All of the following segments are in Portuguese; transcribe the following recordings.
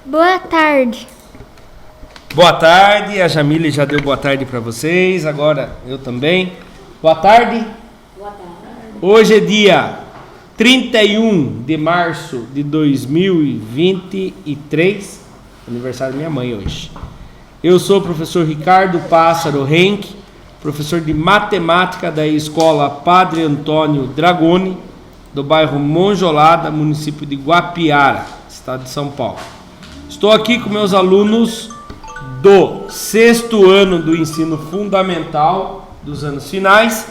Boa tarde. Boa tarde, a Jamile já deu boa tarde para vocês, agora eu também. Boa tarde. Boa tarde. Hoje é dia 31 de março de 2023, aniversário da minha mãe hoje. Eu sou o professor Ricardo Pássaro Henck, professor de matemática da escola Padre Antônio Dragoni, do bairro Monjolada, município de Guapiara, estado de São Paulo. Estou aqui com meus alunos do 6º ano do ensino fundamental, dos anos finais,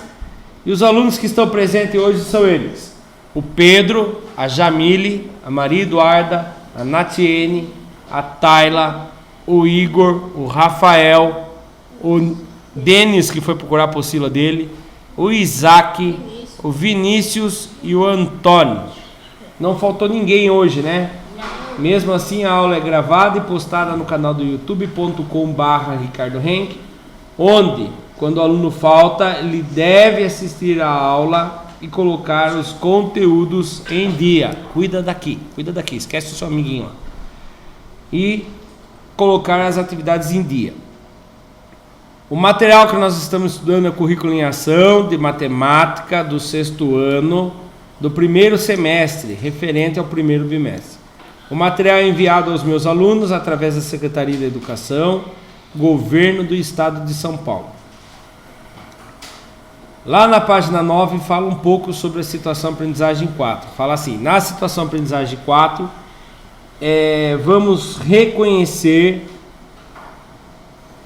e os alunos que estão presentes hoje são eles: o Pedro, a Jamile, a Maria Eduarda, a Natiene, a Tayla, o Igor, o Rafael, o Denis, que foi procurar a apostila dele, o Isaac, o Vinícius e o Antônio. Não faltou ninguém hoje, né? Mesmo assim, a aula é gravada e postada no canal do youtube.com/Ricardo Henck, onde, quando o aluno falta, ele deve assistir a aula e colocar os conteúdos em dia. Cuida daqui, esquece o seu amiguinho lá. E colocar as atividades em dia. O material que nós estamos estudando é o currículo em ação de matemática do 6º ano do primeiro semestre, referente ao primeiro bimestre. O material é enviado aos meus alunos através da Secretaria da Educação, Governo do Estado de São Paulo. Lá na página 9 fala um pouco sobre a situação aprendizagem 4. Fala assim: na situação aprendizagem 4, vamos reconhecer...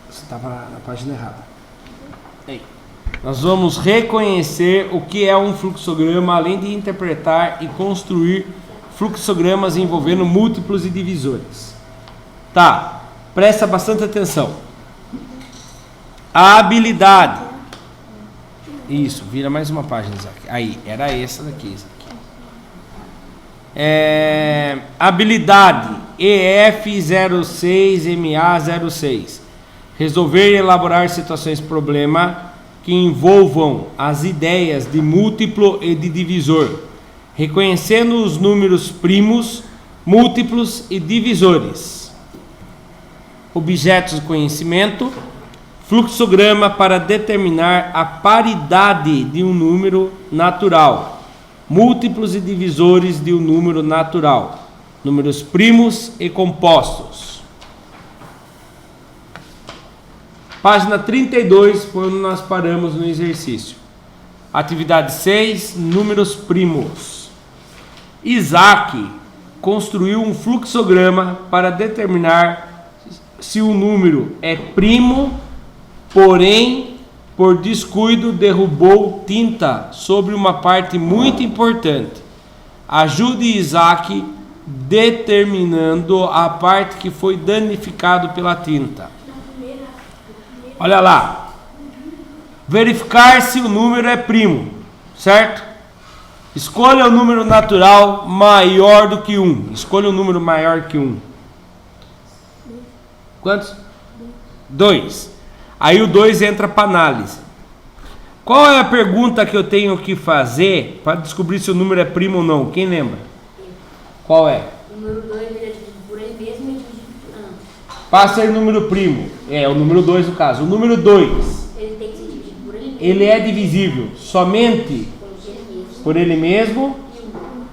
Você estava na página errada. Ei. Nós vamos reconhecer o que é um fluxograma, além de interpretar e construir fluxogramas envolvendo múltiplos e divisores. Tá, presta bastante atenção. A habilidade. Isso, vira mais uma página, Isaac. Aí, era essa daqui, Isaac. Habilidade EF06MA06. Resolver e elaborar situações problema que envolvam as ideias de múltiplo e de divisor, reconhecendo os números primos, múltiplos e divisores. Objetos de conhecimento: fluxograma para determinar a paridade de um número natural, múltiplos e divisores de um número natural, números primos e compostos. Página 32, quando nós paramos no exercício. Atividade 6, números primos. Isaac construiu um fluxograma para determinar se o número é primo, porém, por descuido, derrubou tinta sobre uma parte muito importante. Ajude Isaac determinando a parte que foi danificado pela tinta. Olha lá. Verificar se o número é primo, certo? Escolha o número natural maior do que 1. Escolha o número maior que 1. Quantos? 2. Aí o 2 entra para análise. Qual é a pergunta que eu tenho que fazer para descobrir se o número é primo ou não? Quem lembra? Qual é? O número 2 ele é dividido por ele mesmo e dividido por ano. Para ser número primo. É, o número 2 no caso. O número 2. Ele tem que ser dividido por ele mesmo. Ele é divisível somente por ele mesmo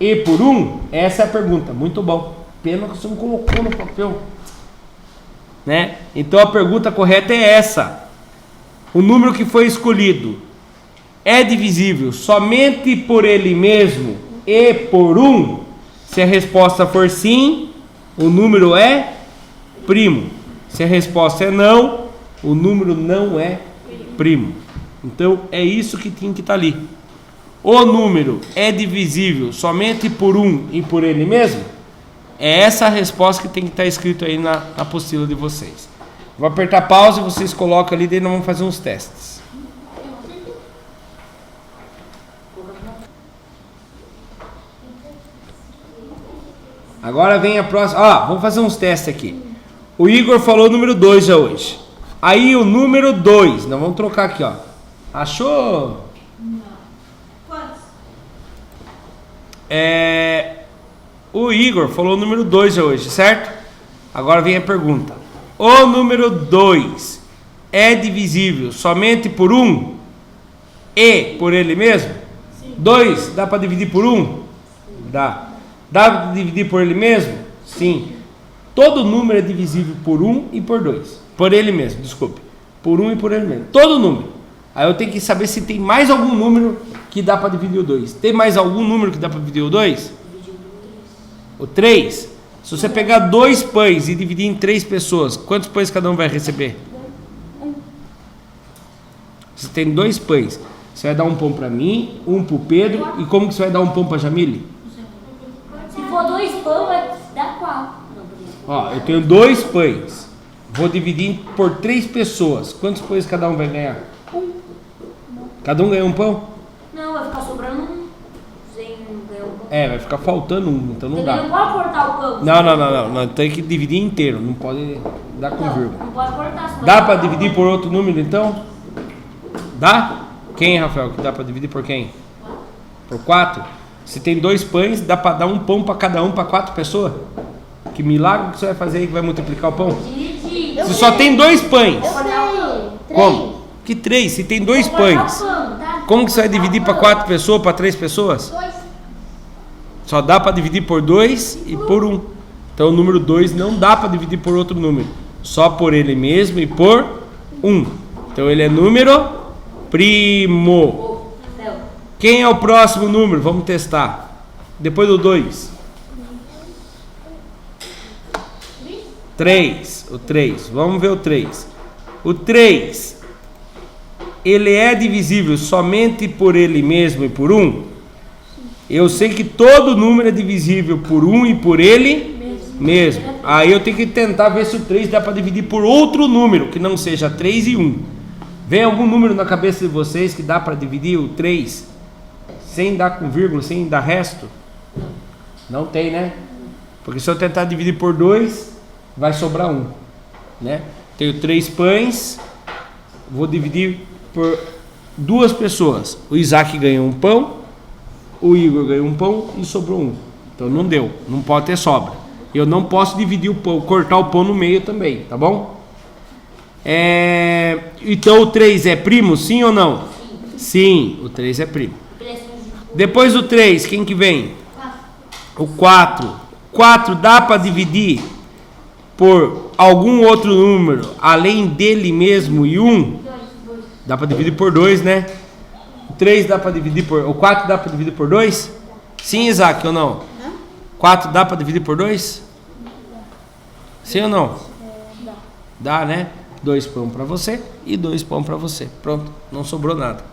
e por 1? Essa é a pergunta. Muito bom. Pena que você não colocou no papel. Né? Então a pergunta correta é essa. O número que foi escolhido é divisível somente por ele mesmo e por 1? Se a resposta for sim, o número é primo. Se a resposta é não, o número não é primo. Então é isso que tem que estar ali. O número é divisível somente por 1 e por ele mesmo? É essa a resposta que tem que estar escrito aí na apostila de vocês. Vou apertar pause e vocês colocam ali, daí nós vamos fazer uns testes. Agora vem a próxima. Vamos fazer uns testes aqui. O Igor falou o número 2 já hoje. Aí o número 2, nós vamos trocar aqui, ó. Achou? Não. Quantos? O Igor falou o número 2 já hoje, certo? Agora vem a pergunta. O número 2 é divisível somente por 1 e por ele mesmo? 2 dá para dividir por 1? Dá. Dá para dividir por ele mesmo? Sim. Todo número é divisível por 1 e por 2. Por ele mesmo, desculpe. Por 1 e por ele mesmo. Todo número. Aí eu tenho que saber se tem mais algum número que dá para dividir o 2. Tem mais algum número que dá para dividir o 2? O 3. Se você pegar 2 pães e dividir em 3 pessoas, quantos pães cada um vai receber? Você tem 2 pães. Você vai dar um pão para mim, um para o Pedro. E como que você vai dar um pão para a Jamile? Se for 2 pães, vai dar qual? Ó, eu tenho 2 pães. Vou dividir por 3 pessoas. Quantos pães cada um vai ganhar? Cada um ganha um pão? Não, vai ficar sobrando um. Sem ganhar um pão. Vai ficar faltando um, então não Você dá. não pode cortar o pão. Não. Tem que dividir inteiro, não pode dar com vírgula. Não pode cortar. Senão Dá vai para ficar dividir bom. por outro número então? Dá? Quem, Rafael, que dá para dividir por quem? Por 4? Se tem 2 pães, dá para dar um pão para cada um, para 4 pessoas? Que milagre que você vai fazer aí que vai multiplicar o pão? Dividir. Se só tem 2 pães. Cortar o pão. Como? Que 3? Se tem 2 Cortar o pães. pão, tá? Como que você vai dividir para 4 pessoas, para 3 pessoas? Só dá para dividir por 2 e por 1. Então o número 2 não dá para dividir por outro número. Só por ele mesmo e por 1. Então ele é número primo. Rafael. Quem é o próximo número? Vamos testar. Depois do 2. 3. O 3. Vamos ver o 3. O 3. Ele é divisível somente por ele mesmo e por 1? Eu sei que todo número é divisível por 1 e por ele mesmo. Aí eu tenho que tentar ver se o 3 dá para dividir por outro número, que não seja 3 e 1. Vem algum número na cabeça de vocês que dá para dividir o 3 sem dar com vírgula, sem dar resto? Não tem, né? Porque se eu tentar dividir por 2, vai sobrar 1, né? Tenho 3 pães, vou dividir por 2 pessoas. O Isaac ganhou um pão, o Igor ganhou um pão e sobrou 1. Então não deu, não pode ter sobra. Eu não posso dividir o pão, cortar o pão no meio também, tá bom? Então o 3 é primo, sim ou não? Sim, o 3 é primo. Depois do 3, quem que vem? O 4. 4 dá para dividir por algum outro número além dele mesmo e 1? Dá para dividir por 2, né? O 3 dá para dividir por... O 4 dá para dividir por 2? Sim, Isaac, ou não? 4 dá para dividir por 2? Sim ou não? Dá, né? 2 pão para você e 2 pão para você. Pronto, não sobrou nada.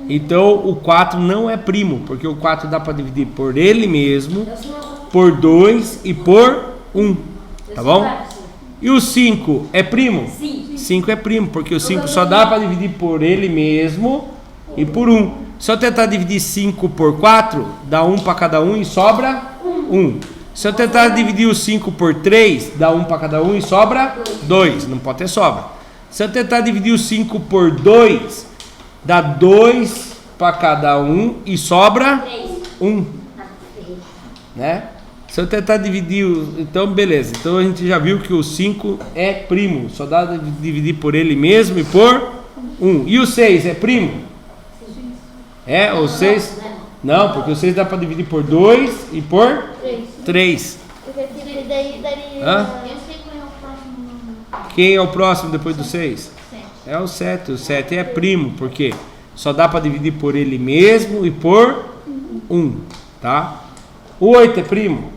Então o 4 não é primo, porque o 4 dá para dividir por ele mesmo, por 2 e por 1. Tá bom? E o 5 é primo? Sim. 5 é primo, porque o 5 só dá para dividir por ele mesmo e por 1. Se eu tentar dividir 5 por 4, dá 1 para cada um e sobra 1. Se eu tentar dividir o 5 por 3, dá 1 para cada um e sobra 2. Não pode ter sobra. Se eu tentar dividir o 5 por 2, dá 2 para cada um e sobra 1. Né? Se eu tentar dividir, então beleza. Então a gente já viu que o 5 é primo. Só dá para dividir por ele mesmo e por 1. E o 6 é primo? É, o 6? Não, porque o 6 dá para dividir por 2 e por 3. Porque daí daria... Hã? Eu sei qual é o próximo número. Quem é o próximo depois do 6? É o 7. O 7 é primo, porque só dá para dividir por ele mesmo e por 1. Tá? O 8 é primo?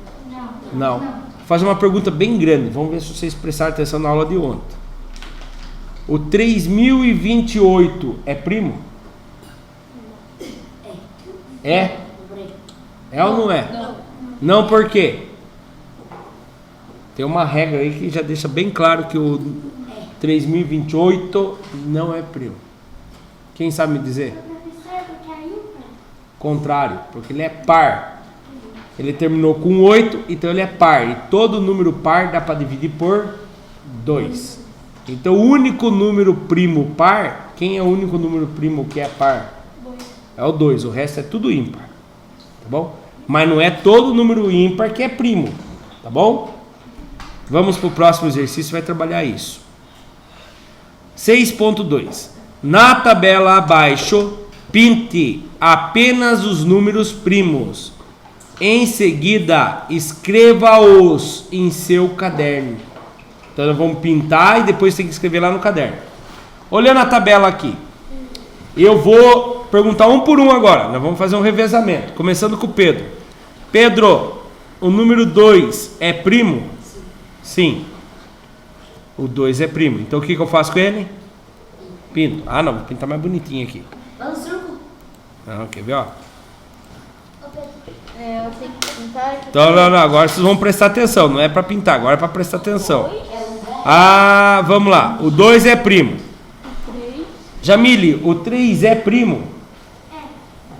Não. Vou fazer uma pergunta bem grande. Vamos ver se vocês prestaram atenção na aula de ontem. O 3028 é primo? É? É ou não é? Não, por quê? Tem uma regra aí que já deixa bem claro que o 3028 não é primo. Quem sabe me dizer? Contrário, porque ele é par. Ele terminou com 8, então ele é par. E todo número par dá para dividir por 2. Então o único número primo par, quem é o único número primo que é par? É o 2, o resto é tudo ímpar. Tá bom? Mas não é todo número ímpar que é primo. Tá bom? Vamos para o próximo exercício, vai trabalhar isso. 6.2. Na tabela abaixo, pinte apenas os números primos. Em seguida, escreva-os em seu caderno. Então, nós vamos pintar e depois tem que escrever lá no caderno. Olhando a tabela aqui, eu vou perguntar um por um agora. Nós vamos fazer um revezamento, começando com o Pedro. Pedro, o número 2 é primo? Sim. O 2 é primo. Então, o que eu faço com ele? Pinto. Ah, não, vou pintar mais bonitinho aqui. Não, quer ver, ó? Eu tenho que pintar. Então, não, agora vocês vão prestar atenção. Não é para pintar, agora é para prestar atenção. Ah, vamos lá. O 2 é primo. Jamile, o 3 é primo?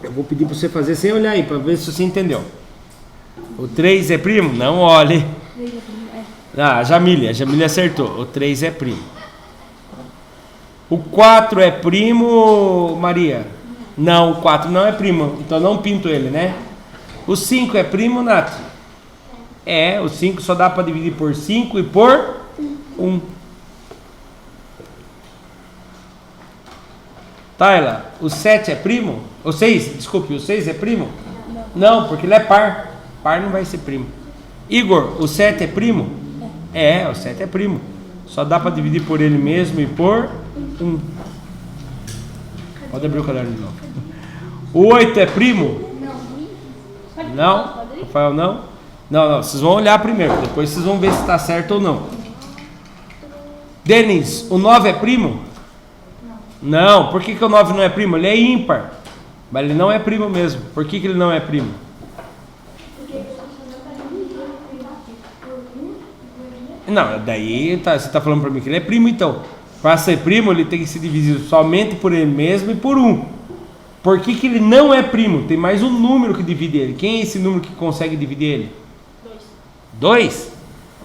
Eu vou pedir para você fazer sem olhar aí, para ver se você entendeu. O 3 é primo? Não olhe. Ah, a Jamile acertou. O 3 é primo. O 4 é primo, Maria? Não, o 4 não é primo. Então não pinto ele, né? O 5 é primo, Nath? É, o 5 só dá para dividir por 5 e por 1. Tayla, o 7 é primo? O 6, desculpe, o 6 é primo? Não, porque ele é par. Par não vai ser primo. Igor, o 7 é primo? É, o 7 é primo. Só dá para dividir por ele mesmo e por 1. Pode abrir o caderno de novo. O 8 é primo? Não? Rafael, não? Não, vocês vão olhar primeiro, depois vocês vão ver se está certo ou não. Denis, o 9 é primo? Não, por que o 9 não é primo? Ele é ímpar, mas ele não é primo mesmo. Por que ele não é primo? Não, daí você está falando para mim que ele é primo, então. Para ser primo, ele tem que ser dividido somente por ele mesmo e por 1. Por que ele não é primo? Tem mais um número que divide ele. Quem é esse número que consegue dividir ele? 2.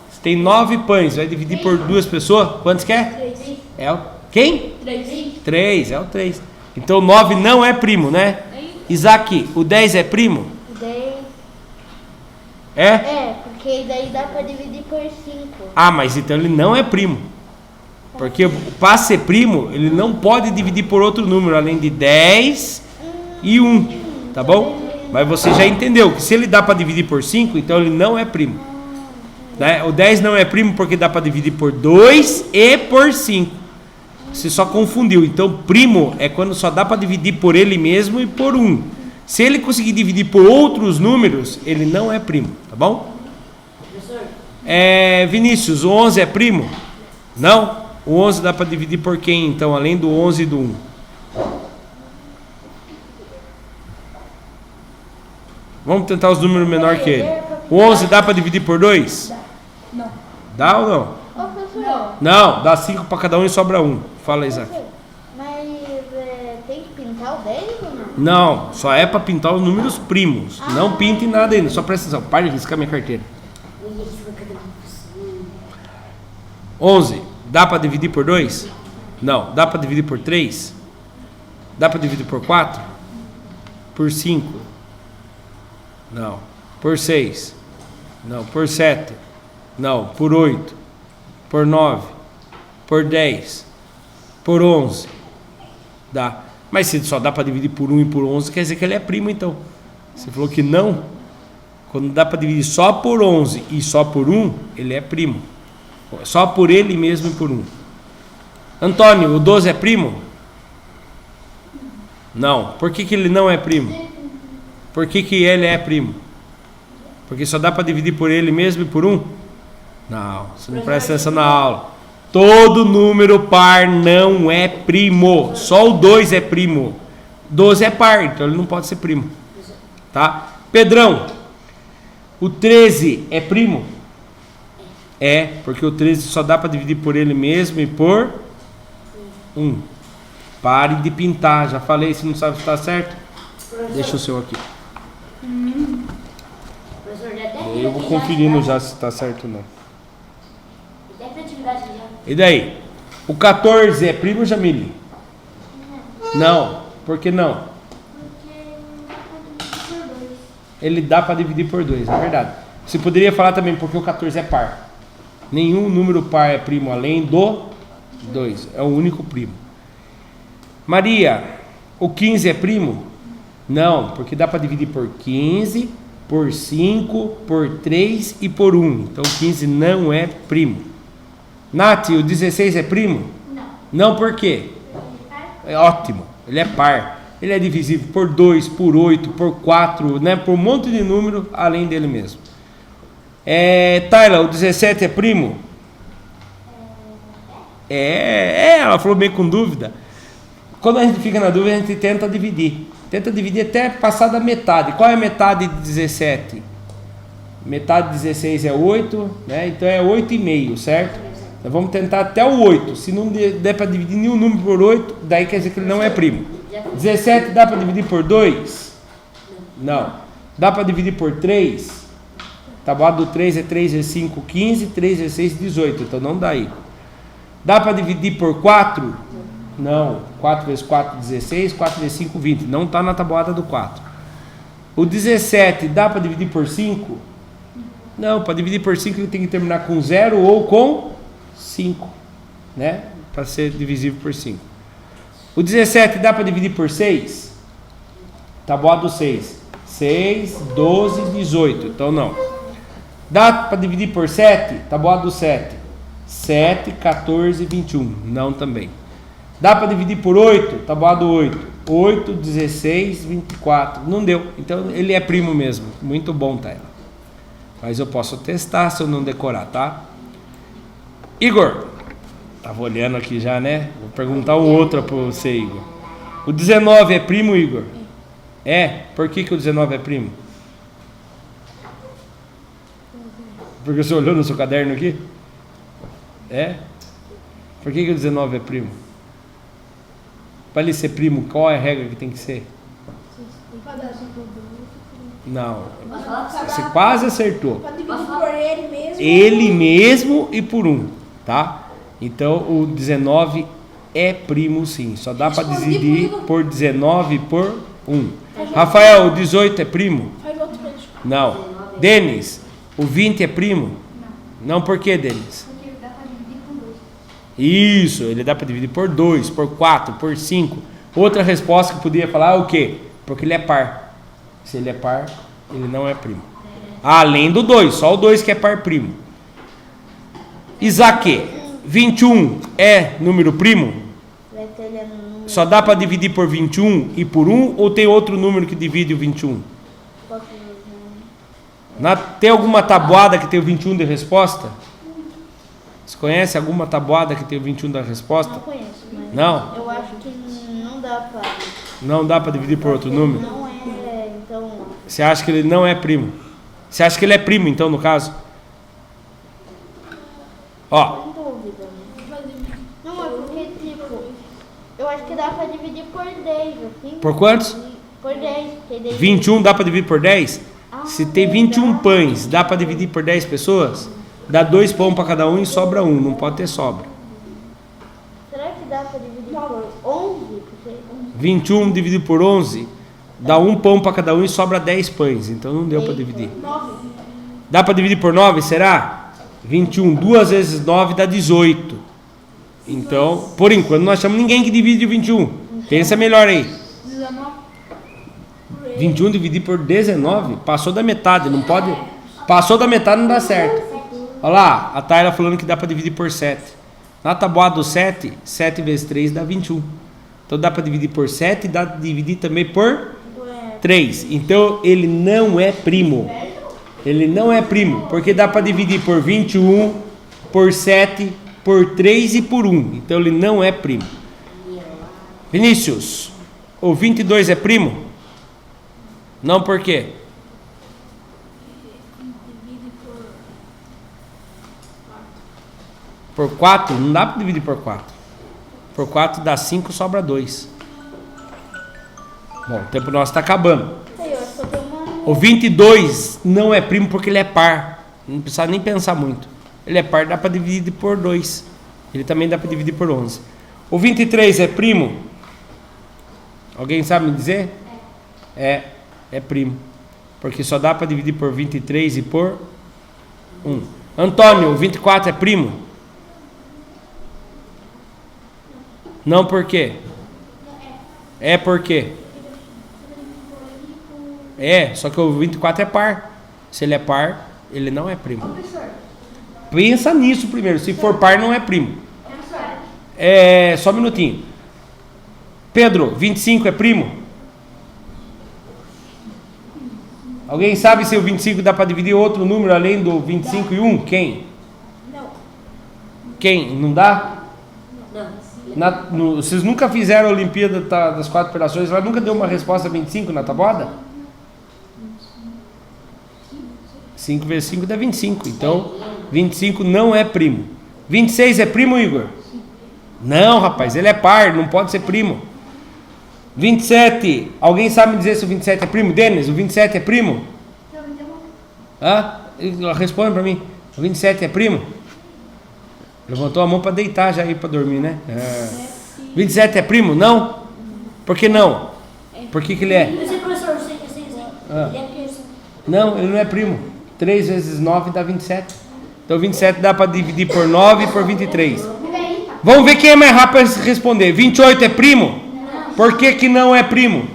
Você tem 9 pães, vai dividir por 2 pessoas? Quantos quer? 3. É o... Quem? 3. 3, é o 3. Então 9 não é primo, né? Isaac, o 10 é primo? 10. É? Porque daí dá pra dividir por 5. Ah, mas então ele não é primo. Porque para ser primo, ele não pode dividir por outro número, além de 10 e 1, tá bom? Mas você já entendeu que se ele dá para dividir por 5, então ele não é primo. Né? O 10 não é primo porque dá para dividir por 2 e por 5. Você só confundiu. Então, primo é quando só dá para dividir por ele mesmo e por 1. Se ele conseguir dividir por outros números, ele não é primo, tá bom? Vinícius, o 11 é primo? Não? O 11 dá para dividir por quem, então, além do 11 e do 1? Vamos tentar os números menores que ele. O 11 dá para dividir por 2? Não. Dá ou não? Ô, professor. Não, dá 5 para cada um e sobra 1. Fala, Isaac. Mas tem que pintar o 10 ou não? Não, só é para pintar os números primos. Não pinte nada ainda, só presta atenção. Para de riscar minha carteira. 11, dá para dividir por 2? Não. Dá para dividir por 3? Dá para dividir por 4? Por 5? Não. Por 6? Não. Por 7? Não. Por 8? Por 9? Por 10? Por 11? Dá. Mas se só dá para dividir por 1 e por 11, quer dizer que ele é primo, então. Você falou que não. Quando dá para dividir só por 11 e só por 1, ele é primo. Só por ele mesmo e por 1. Antônio, o 12 é primo? Não. Por que ele não é primo? Por que ele é primo? Porque só dá para dividir por ele mesmo e por 1? Não, você não presta atenção na aula. Todo número par não é primo. Só o 2 é primo. 12 é par, então ele não pode ser primo. Tá? Pedrão, o 13 é primo? É, porque o 13 só dá para dividir por ele mesmo e por 1. Pare de pintar. Já falei, se não sabe se está certo, deixa o seu aqui. Eu vou conferindo já se está certo ou não. E daí? O 14 é primo, Jamile? Não. Por que não? Ele dá para dividir por 2, é verdade. Você poderia falar também porque o 14 é par. Nenhum número par é primo além do 2. É o único primo. Maria, o 15 é primo? Não, porque dá para dividir por 15, por 5, por 3 e por 1. Então 15 não é primo. Nath, o 16 é primo? Não. Não, por quê? É ótimo, ele é par. Ele é divisível por 2, por 8, por 4, né? Por um monte de número além dele mesmo. Tayla, o 17 é primo? Ela falou bem com dúvida. Quando a gente fica na dúvida, a gente tenta dividir. Tenta dividir até passar da metade. Qual é a metade de 17? Metade de 16 é 8, né? Então é 8,5, certo? Então vamos tentar até o 8. Se não der para dividir nenhum número por 8, daí quer dizer que ele não é primo. 17 dá para dividir por 2? Não. Dá para dividir por 3? Tabuado do 3 é 3 vezes 5, 15, 3 vezes 6, 18. Então não dá aí. Dá para dividir por 4? Não. 4 vezes 4, 16. 4 vezes 5, 20. Não está na tabuada do 4. O 17 dá para dividir por 5? Não. Para dividir por 5 ele tem que terminar com 0 ou com 5. Né? Para ser divisível por 5. O 17 dá para dividir por 6? Tabuada do 6. 6, 12, 18. Então não. Dá para dividir por 7? Tabuada do 7. 7, 14, 21. Não também. Dá para dividir por 8? Tabuada do 8. 8, 16, 24. Não deu. Então ele é primo mesmo. Muito bom, Taylor. Mas eu posso testar se eu não decorar, tá? Igor. Tava olhando aqui já, né? Vou perguntar o outro para você, Igor. O 19 é primo, Igor? É? Por que o 19 é primo? Porque você olhou no seu caderno aqui? É? Por que o 19 é primo? Para ele ser primo, qual é a regra que tem que ser? Não. Você quase acertou. Pode dividir por ele mesmo. Ele mesmo e por 1, tá? Então o 19 é primo sim. Só dá para dividir por 19 por 1. Rafael, o 18 é primo? Faz outro pra gente. Não. Denis, o 20 é primo? Não, por que, Denis? Porque dá pra dividir com 2. Isso, ele dá para dividir por 2, por 4, por 5. Outra resposta que podia falar é o quê? Porque ele é par. Se ele é par, ele não é primo. Além do 2, só o 2 que é par primo. Isaque, 21 é número primo? Só dá para dividir por 21 e por 1 ou tem outro número que divide o 21? Tem alguma tabuada que tem o 21 de resposta? Você conhece alguma tabuada que tem o 21 da resposta? Não conheço, mas Não? eu acho que não dá pra... Não dá para dividir por outro número? Não é, então... Você acha que ele não é primo? Você acha que ele é primo, então, no caso? Ó, Sem dúvida. Né? Não, é porque, tipo, eu acho que dá pra dividir por 10, assim. por quantos? Por 10. Porque daí... 21 dá para dividir por 10? Ah, Se tem 21 verdade. pães, dá para dividir por 10 pessoas? Dá 2 pão para cada um e sobra 1, não pode ter sobra. Será que dá pra dividir por 11? Porque 21 dividido por 11, dá 1 pão para cada um e sobra 10 pães, então não deu para dividir. 9. Dá para dividir por 9, será? 21, 2 vezes 9 dá 18. Então, por enquanto, não achamos ninguém que divide o 21. Pensa melhor aí. 19. 21 dividir por 19, passou da metade, não pode... Passou da metade, não dá certo. Olha lá, a Tayla falando que dá para dividir por 7. Na tabuada do 7, 7 vezes 3 dá 21. Então dá para dividir por 7 e dá para dividir também por 3. Então ele não é primo. Ele não é primo, porque dá para dividir por 21, por 7, por 3 e por 1. Então ele não é primo. Vinícius, o 22 é primo? Não, por quê? Por 4? Não dá para dividir por 4. Por 4 dá 5, sobra 2. Bom, o tempo nosso está acabando. eu acho que eu tenho uma... O 22 não é primo porque ele é par. Não precisa nem pensar muito. Ele é par, dá para dividir por 2. Ele também dá para dividir por 11. O 23 é primo? Alguém sabe me dizer? É primo. Porque só dá para dividir por 23 e por 1. Antônio, o 24 é primo? Não, por quê? É por quê? É, só que o 24 é par. Se ele é par, ele não é primo. Pensa nisso primeiro. Se for par, não é primo. É, só um minutinho. Pedro, 25 é primo? Alguém sabe se o 25 dá para dividir outro número além do 25 e 1? Quem? Não. Quem? Não dá? Não. Vocês nunca fizeram a Olimpíada das 4 operações? Ela nunca deu uma resposta 25 na tabuada? 5 vezes 5 dá 25. Então, 25 não é primo. 26 é primo, Igor? Não, rapaz, ele é par, não pode ser primo. 27, alguém sabe me dizer se o 27 é primo? Denis, o 27 é primo? Hã? Responde pra mim. O 27 é primo? Levantou a mão pra deitar já aí pra dormir, né? 27 é primo? Não? Por que não? Por que ele é? Eu sei, professor, eu sei. Ele é primo. Não, ele não é primo. 3 vezes 9 dá 27. Então 27 dá para dividir por 9 e por 23. Vamos ver quem é mais rápido para responder. 28 é primo? Por que não é primo?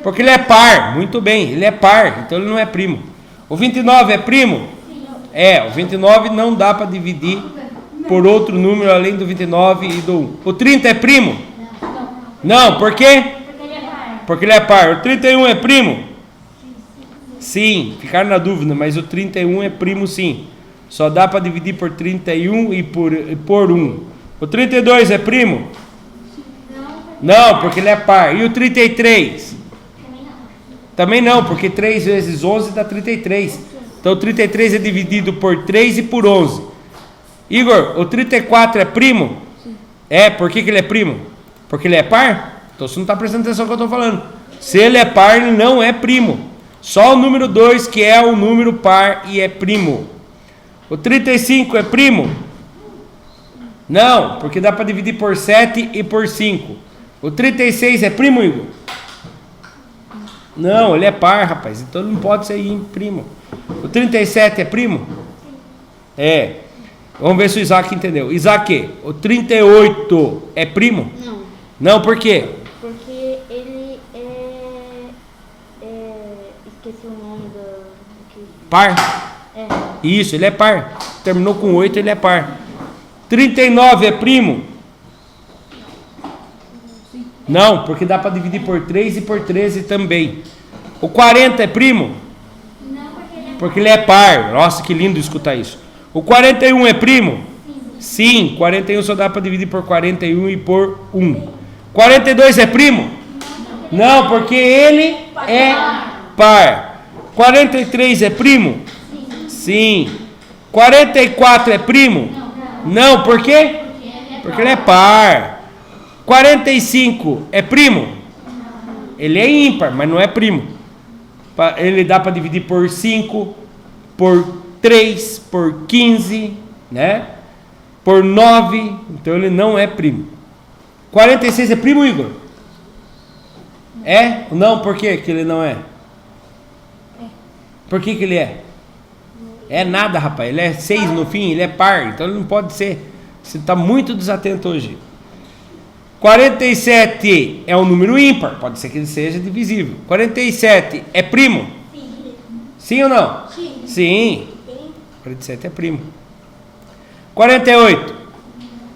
Porque ele é par. Muito bem, ele é par, então ele não é primo. O 29 é primo? É, o 29 não dá para dividir por outro número além do 29 e do 1. O 30 é primo? Não, por quê? Porque ele é par. O 31 é primo? Sim, ficaram na dúvida, mas o 31 é primo sim. Só dá para dividir por 31 e por 1. O 32 é primo? Não, porque ele é par. E o 33? Também não, porque 3 vezes 11 dá 33. Então o 33 é dividido por 3 e por 11. Igor, o 34 é primo? É, por que ele é primo? Porque ele é par? Então você não está prestando atenção no que eu estou falando. Se ele é par, ele não é primo. Só o número 2 que é o número par e é primo. O 35 é primo? Não, porque dá para dividir por 7 e por 5. O 36 é primo, Igor? Não, ele é par, rapaz. Então não pode ser primo. O 37 é primo? É. Vamos ver se o Isaac entendeu. Isaac, o 38 é primo? Não. Não, por quê? Porque ele esqueci o nome do... Par? É. Isso, ele é par. Terminou com 8, ele é par. 39 é primo? Não, porque dá para dividir por 3 e por 13 também. O 40 é primo? Não, Porque ele é par. Nossa, que lindo escutar isso. O 41 é primo? Sim, 41 só dá para dividir por 41 e por 1. 42 é primo? Não, porque ele é par. 43 é primo? Sim. 44 é primo? Não, por quê? Porque ele é par. 45 é primo? Ele é ímpar, mas não é primo. Ele dá para dividir por 5, por 3, por 15, né? Por 9, então ele não é primo. 46 é primo, Igor? É? Não, por que ele não é? Por que ele é? É nada, rapaz. Ele é 6 no fim, ele é par, então ele não pode ser. Você está muito desatento hoje. 47 é um número ímpar, pode ser que ele seja divisível. 47 é primo? Sim ou não? Sim. 47 é primo. 48.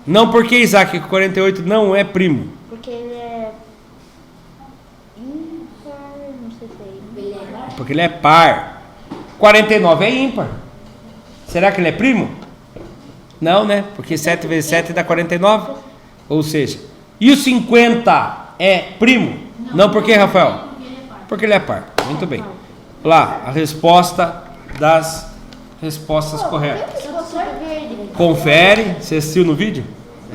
Não, porque Isaac, 48 não é primo. Porque ele é ímpar, não sei se é ímpar. Porque ele é par. 49 é ímpar. Será que ele é primo? Não, né? Porque 7 vezes 7 dá 49. Ou seja, e o 50 é primo? Não, por que, Rafael? Porque ele é par. Muito bem. Lá, a resposta das respostas corretas. Confere. Você assistiu no vídeo?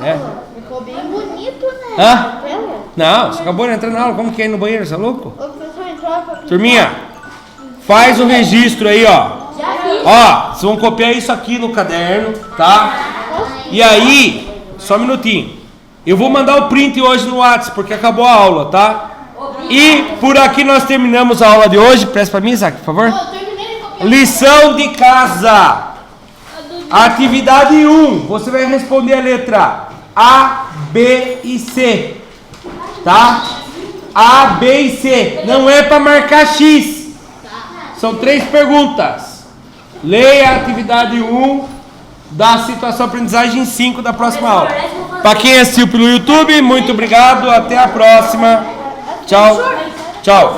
É. Ficou bem bonito, né? Hã? Tela. Não, você acabou de entrar na aula. Como que é ir no banheiro? Você é louco? O professor entrou pra pintar. Turminha, faz o registro aí, ó. Já fiz. Ó, vocês vão copiar isso aqui no caderno, tá? E aí, só um minutinho. Eu vou mandar o print hoje no WhatsApp, porque acabou a aula, tá? E por aqui nós terminamos a aula de hoje. Presta pra mim, Isaac, por favor. Eu terminei de copiar. Lição de casa. Atividade 1, você vai responder a letra A, B e C. Tá? A, B e C. Não é para marcar X. São 3 perguntas. Leia a atividade 1 da situação aprendizagem 5 da próxima aula. Para quem assistiu pelo YouTube, muito obrigado. Até a próxima. Tchau. Tchau.